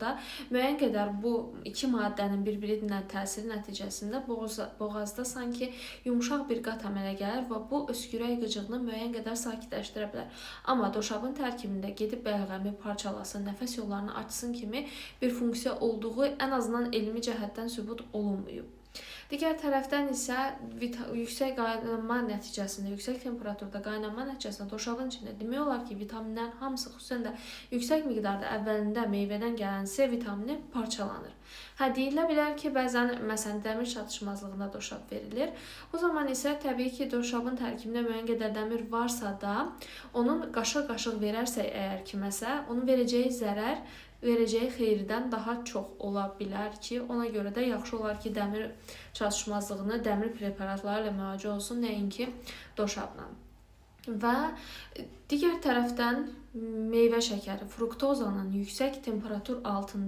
da müəyyən qədər bu iki maddənin bir-birinə təsiri nəticəsində boğazda sanki yumşaq bir qat əmələ gəlir və bu öskürək qıcığını müəyyən qədər sakitləşdirə bilər. Amma doşabın tərkibində gedib bəlğəmi parçalasın, nəfəs yollarını açsın kimi bir funksiya olduğu ən azından elmi cəhətdən sübut olunmayıb. Digər tərəfdən isə yüksək qaynanma nəticəsində, yüksək temperaturda qaynanma nəticəsində doşabın içində demək olar ki, vitaminlərin hamısı, xüsusən də yüksək miqdarda əvvəlində meyvədən gələn C vitamini parçalanır. Deyilə bilər ki, bəzən məsələn dəmir çatışmazlığında doşab verilir. O zaman isə təbii ki, doşabın tərkibində müəyyən qədər dəmir varsa da, onun qaşıq-qaşıq verərsək əgər kiməsə, onun verəcəyi zərər verəcəyi xeyirdən daha çox ola bilər ki, ona görə də yaxşı olar ki, dəmir çatışmazlığını dəmir preparatları ilə müalicə olsun, nəinki doşabla. Və digər tərəfdən meyvə şəkəri, fruktozanın yüksək temperatur altında